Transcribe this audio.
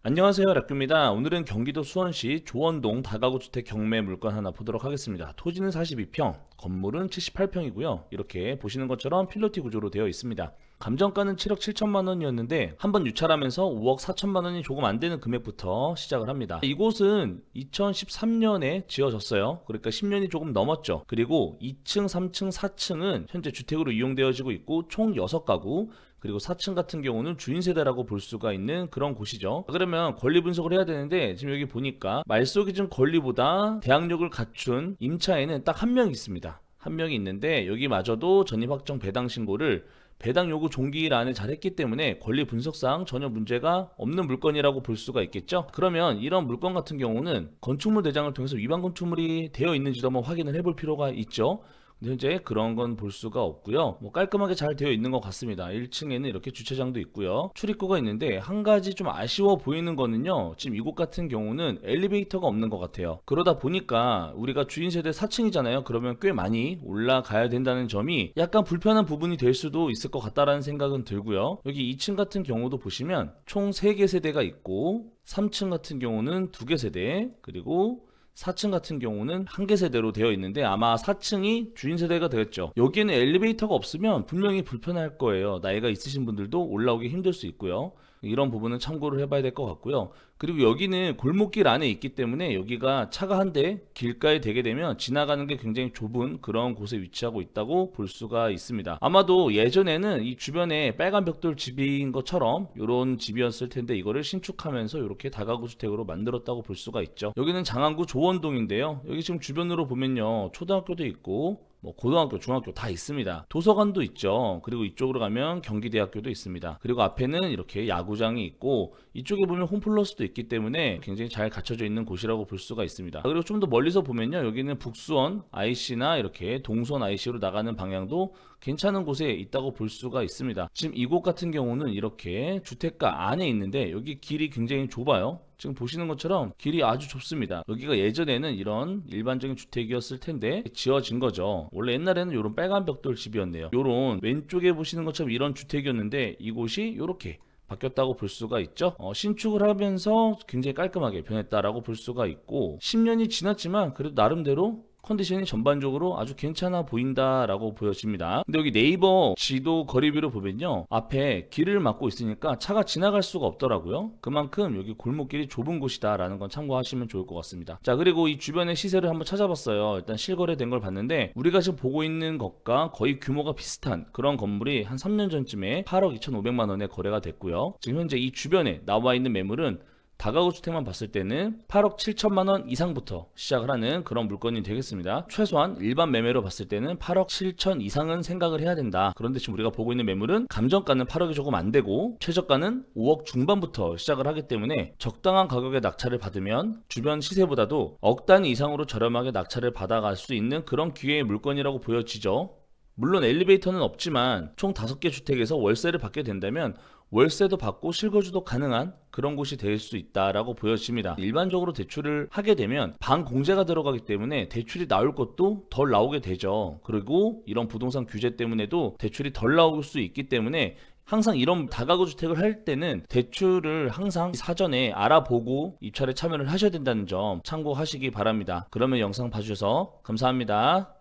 안녕하세요, 락규입니다. 오늘은 경기도 수원시 조원동 다가구 주택 경매 물건 하나 보도록 하겠습니다. 토지는 42평, 건물은 78평이고요. 이렇게 보시는 것처럼 필로티 구조로 되어 있습니다. 감정가는 7억 7천만 원이었는데 한번 유찰하면서 5억 4천만 원이 조금 안 되는 금액부터 시작을 합니다. 이곳은 2013년에 지어졌어요. 그러니까 10년이 조금 넘었죠. 그리고 2층, 3층, 4층은 현재 주택으로 이용되어지고 있고 총 6가구, 그리고 4층 같은 경우는 주인 세대라고 볼 수가 있는 그런 곳이죠. 그러면 권리 분석을 해야 되는데 지금 여기 보니까 말소 기준 권리보다 대항력을 갖춘 임차인은 딱 한 명 있습니다. 한 명이 있는데 여기마저도 전입 확정 배당 신고를 배당 요구 종기일 안에 잘 했기 때문에 권리 분석상 전혀 문제가 없는 물건이라고 볼 수가 있겠죠. 그러면 이런 물건 같은 경우는 건축물 대장을 통해서 위반 건축물이 되어 있는지도 한번 확인을 해볼 필요가 있죠. 근데 현재 그런 건 볼 수가 없고요. 깔끔하게 잘 되어 있는 것 같습니다. 1층에는 이렇게 주차장도 있고요. 출입구가 있는데 한 가지 좀 아쉬워 보이는 거는요. 지금 이곳 같은 경우는 엘리베이터가 없는 것 같아요. 그러다 보니까 우리가 주인 세대 4층이잖아요. 그러면 꽤 많이 올라가야 된다는 점이 약간 불편한 부분이 될 수도 있을 것 같다라는 생각은 들고요. 여기 2층 같은 경우도 보시면 총 3개 세대가 있고 3층 같은 경우는 2개 세대, 그리고 4층 같은 경우는 1개 세대로 되어 있는데 아마 4층이 주인 세대가 되겠죠. 여기에는 엘리베이터가 없으면 분명히 불편할 거예요. 나이가 있으신 분들도 올라오기 힘들 수 있고요. 이런 부분은 참고를 해봐야 될 것 같고요. 그리고 여기는 골목길 안에 있기 때문에 여기가 차가 한 대 길가에 대게 되면 지나가는 게 굉장히 좁은 그런 곳에 위치하고 있다고 볼 수가 있습니다. 아마도 예전에는 이 주변에 빨간 벽돌 집인 것처럼 이런 집이었을 텐데 이거를 신축하면서 이렇게 다가구 주택으로 만들었다고 볼 수가 있죠. 여기는 장안구 조원동인데요. 여기 지금 주변으로 보면요, 초등학교도 있고 고등학교, 중학교 다 있습니다. 도서관도 있죠. 그리고 이쪽으로 가면 경기대학교도 있습니다. 그리고 앞에는 이렇게 야구장이 있고 이쪽에 보면 홈플러스도 있기 때문에 굉장히 잘 갖춰져 있는 곳이라고 볼 수가 있습니다. 그리고 좀 더 멀리서 보면요, 여기는 북수원 IC나 이렇게 동수원 IC로 나가는 방향도 괜찮은 곳에 있다고 볼 수가 있습니다. 지금 이곳 같은 경우는 이렇게 주택가 안에 있는데 여기 길이 굉장히 좁아요. 지금 보시는 것처럼 길이 아주 좁습니다. 여기가 예전에는 이런 일반적인 주택이었을 텐데 지어진 거죠. 원래 옛날에는 이런 빨간 벽돌 집이었네요. 이런 왼쪽에 보시는 것처럼 이런 주택이었는데 이곳이 이렇게 바뀌었다고 볼 수가 있죠. 신축을 하면서 굉장히 깔끔하게 변했다라고 볼 수가 있고 10년이 지났지만 그래도 나름대로 컨디션이 전반적으로 아주 괜찮아 보인다라고 보여집니다. 근데 여기 네이버 지도 거리뷰를 보면요, 앞에 길을 막고 있으니까 차가 지나갈 수가 없더라고요. 그만큼 여기 골목길이 좁은 곳이다 라는 건 참고하시면 좋을 것 같습니다. 자, 그리고 이 주변의 시세를 한번 찾아봤어요. 일단 실거래된 걸 봤는데 우리가 지금 보고 있는 것과 거의 규모가 비슷한 그런 건물이 한 3년 전쯤에 8억 2,500만 원에 거래가 됐고요. 지금 현재 이 주변에 나와 있는 매물은 다가구 주택만 봤을 때는 8억 7천만 원 이상부터 시작을 하는 그런 물건이 되겠습니다. 최소한 일반 매매로 봤을 때는 8억 7천 이상은 생각을 해야 된다. 그런데 지금 우리가 보고 있는 매물은 감정가는 8억이 조금 안 되고 최저가는 5억 중반부터 시작을 하기 때문에 적당한 가격에 낙찰을 받으면 주변 시세보다도 억 단위 이상으로 저렴하게 낙찰을 받아갈 수 있는 그런 기회의 물건이라고 보여지죠. 물론 엘리베이터는 없지만 총 5개 주택에서 월세를 받게 된다면 월세도 받고 실거주도 가능한 그런 곳이 될 수 있다라고 보여집니다. 일반적으로 대출을 하게 되면 반 공제가 들어가기 때문에 대출이 나올 것도 덜 나오게 되죠. 그리고 이런 부동산 규제 때문에도 대출이 덜 나올 수 있기 때문에 항상 이런 다가구 주택을 할 때는 대출을 항상 사전에 알아보고 입찰에 참여를 하셔야 된다는 점 참고하시기 바랍니다. 그러면 영상 봐주셔서 감사합니다.